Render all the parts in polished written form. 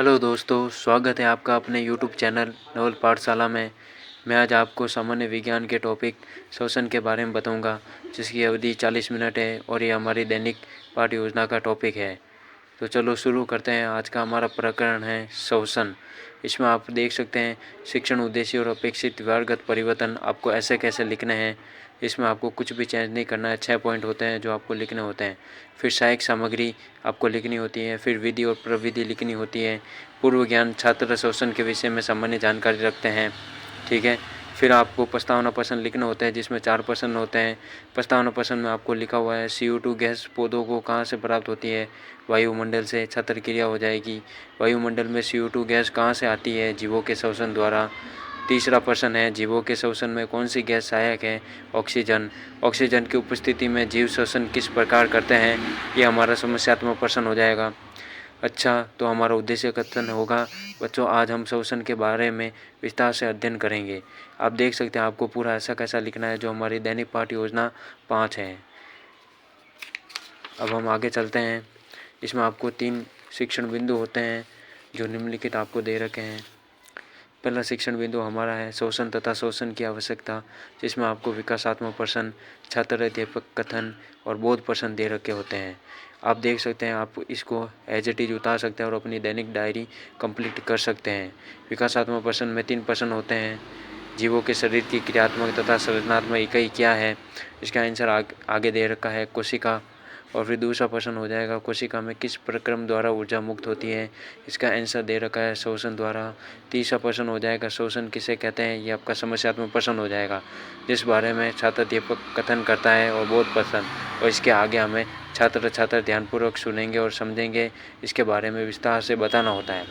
Hello दोस्तों, स्वागत है आपका अपने यूट्यूब चैनल नवल पाठशाला में। मैं आज आपको सामान्य विज्ञान के टॉपिक श्वसन के बारे में बताऊंगा, जिसकी अवधि 40 मिनट है और ये हमारी दैनिक पाठ्य योजना का टॉपिक है। तो चलो शुरू करते हैं। आज का हमारा प्रकरण है श्वसन। इसमें आप देख सकते हैं शिक्षण उद्देश्य और अपेक्षित व्यवहारगत परिवर्तन आपको ऐसे कैसे लिखने हैं। इसमें आपको कुछ भी चेंज नहीं करना है। 6 पॉइंट होते हैं जो आपको लिखने होते हैं। फिर सहायक सामग्री आपको लिखनी होती है। फिर विधि और प्रविधि लिखनी होती है। पूर्व ज्ञान छात्र श्वसन के विषय में सामान्य जानकारी रखते हैं, ठीक है। फिर आपको प्रस्तावना प्रश्न लिखना होता है, जिसमें 4 प्रश्न होते हैं। प्रस्तावना प्रश्न में आपको लिखा हुआ है CO2 गैस पौधों को कहाँ से प्राप्त होती है? वायुमंडल से। छात्र क्रिया हो जाएगी, वायुमंडल में CO2 गैस कहाँ से आती है? जीवों के श्वसन द्वारा। तीसरा प्रश्न है जीवों के श्वसन में कौन सी गैस सहायक है? ऑक्सीजन। ऑक्सीजन की उपस्थिति में जीव श्वसन किस प्रकार करते हैं? ये हमारा समस्यात्मक प्रश्न हो जाएगा। अच्छा, तो हमारा उद्देश्य कथन होगा। बच्चों, आज हम श्वसन के बारे में विस्तार से अध्ययन करेंगे। आप देख सकते हैं आपको पूरा ऐसा कैसा लिखना है, जो हमारी दैनिक पाठ्य योजना 5 है। अब हम आगे चलते हैं। इसमें आपको 3 शिक्षण बिंदु होते हैं, जो निम्नलिखित आपको दे रखे हैं। पहला शिक्षण बिंदु हमारा है श्वसन तथा श्वसन की आवश्यकता, जिसमें आपको विकासात्मक प्रश्न, छात्र अध्यापक कथन और बोध प्रश्न दे रखे होते हैं। आप देख सकते हैं, आप इसको एज इट इज उतार सकते हैं और अपनी दैनिक डायरी कंप्लीट कर सकते हैं। विकासात्मक प्रश्न में 3 प्रश्न होते हैं। जीवों के शरीर की क्रियात्मक तथा संरचनात्मक इकाई क्या है? इसका आंसर आगे दे रखा है, कोशिका। और फिर दूसरा प्रश्न हो जाएगा, कोशिका में किस प्रक्रम द्वारा ऊर्जा मुक्त होती है? इसका आंसर दे रखा है, श्वसन द्वारा। तीसरा प्रश्न हो जाएगा, श्वसन किसे कहते हैं? ये आपका समस्यात्मक प्रश्न हो जाएगा, जिस बारे में छात्र अध्यापक कथन करता है और बोध प्रश्न। और इसके आगे हमें छात्र ध्यानपूर्वक सुनेंगे और समझेंगे, इसके बारे में विस्तार से बताना होता है।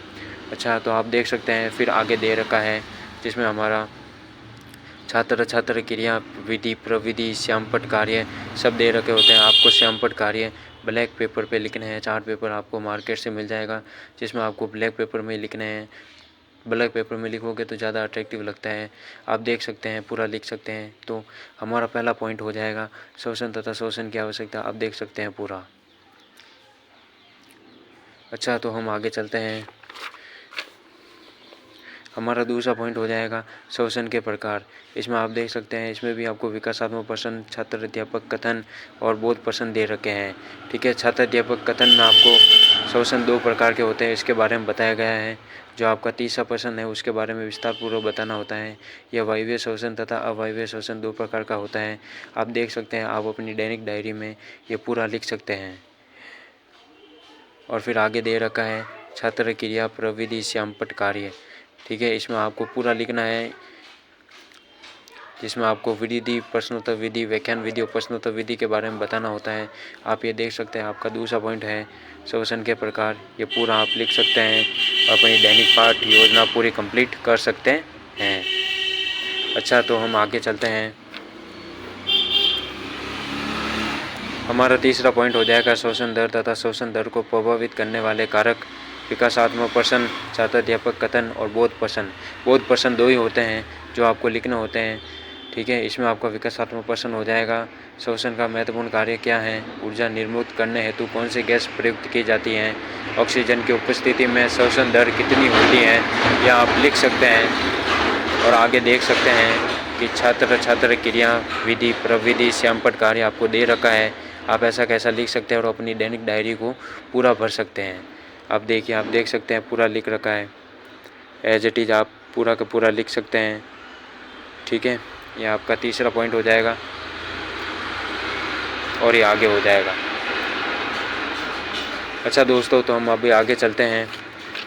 अच्छा, तो आप देख सकते हैं फिर आगे दे रखा है, जिसमें हमारा छात्र क्रिया, विधि, प्रविधि, श्यामपट्ट कार्य सब दे रखे होते हैं। आपको श्यामपट्ट कार्य ब्लैक पेपर पे लिखने हैं। चार्ट पेपर आपको मार्केट से मिल जाएगा, जिसमें आपको ब्लैक पेपर में लिखने हैं। ब्लैक पेपर में लिखोगे तो ज़्यादा अट्रैक्टिव लगता है। आप देख सकते हैं, पूरा लिख सकते हैं। तो हमारा पहला पॉइंट हो जाएगा श्वसन तथा श्वसन की आवश्यकता। आप देख सकते हैं पूरा। अच्छा, तो हम आगे चलते हैं। हमारा दूसरा पॉइंट हो जाएगा श्वसन के प्रकार। इसमें आप देख सकते हैं, इसमें भी आपको विकासात्मक प्रश्न, छात्र अध्यापक कथन और बोध प्रश्न दे रखे हैं, ठीक है। छात्र अध्यापक कथन में आपको श्वसन 2 प्रकार के होते हैं, इसके बारे में बताया गया है। जो आपका तीसरा प्रश्न है, उसके बारे में विस्तार पूर्वक बताना होता है। यह वायवीय श्वसन तथा अवायवीय श्वसन 2 प्रकार का होता है। आप देख सकते हैं, आप अपनी दैनिक डायरी में ये पूरा लिख सकते हैं। और फिर आगे दे रखा है छात्र क्रिया, प्रविधि, श्यामपट्ट कार्य, ठीक है। इसमें आपको पूरा लिखना है, जिसमें आपको विधि, प्रश्नोत्तर विधि, व्याख्यान विधि और प्रश्नोत्तर विधि के बारे में बताना होता है। आप ये देख सकते हैं, आपका दूसरा पॉइंट है श्वसन के प्रकार। ये पूरा आप लिख सकते हैं और अपनी दैनिक पाठ योजना पूरी कंप्लीट कर सकते हैं। अच्छा, तो हम आगे चलते हैं। हमारा तीसरा पॉइंट हो जाएगा श्वसन दर तथा श्वसन दर को प्रभावित करने वाले कारक। विकासात्मक प्रश्न, छात्र अध्यापक कथन और बोध प्रश्न। बोध प्रश्न 2 ही होते हैं जो आपको लिखने होते हैं, ठीक है। इसमें आपका विकासात्मक प्रश्न हो जाएगा, श्वसन का महत्वपूर्ण कार्य क्या है? ऊर्जा निर्मुक्त करने हेतु कौन सी गैस प्रयुक्त की जाती है? ऑक्सीजन की उपस्थिति में श्वसन दर कितनी होती है? यह आप लिख सकते हैं। और आगे देख सकते हैं कि छात्र क्रिया, विधि, प्रविधि, श्यामपट्ट कार्य आपको दे रखा है। आप ऐसा कैसा लिख सकते हैं और अपनी दैनिक डायरी को पूरा भर सकते हैं। आप देखिए, आप देख सकते हैं पूरा लिख रखा है। एज इट इज आप पूरा का पूरा लिख सकते हैं, ठीक है। ये आपका तीसरा पॉइंट हो जाएगा और ये आगे हो जाएगा। अच्छा दोस्तों, तो हम अभी आगे चलते हैं।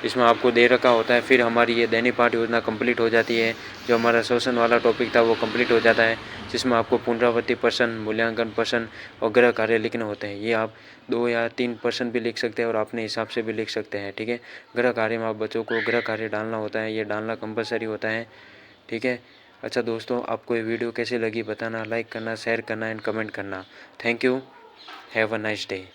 इसमें आपको दे रखा होता है, फिर हमारी ये दैनिक पाठ योजना कंप्लीट हो जाती है। जो हमारा श्वसन वाला टॉपिक था वो कंप्लीट हो जाता है, जिसमें आपको पुनरावृत्ति प्रश्न, मूल्यांकन प्रश्न और गृह कार्य लिखने होते हैं। ये आप 2 या 3 प्रश्न भी लिख सकते हैं और अपने हिसाब से भी लिख सकते हैं, ठीक है। गृह कार्य में आप बच्चों को गृह कार्य डालना होता है, ये डालना कंपलसरी होता है, ठीक है। अच्छा दोस्तों, आपको ये वीडियो कैसी लगी बताना, लाइक करना, शेयर करना एंड कमेंट करना। Thank you, have a nice day.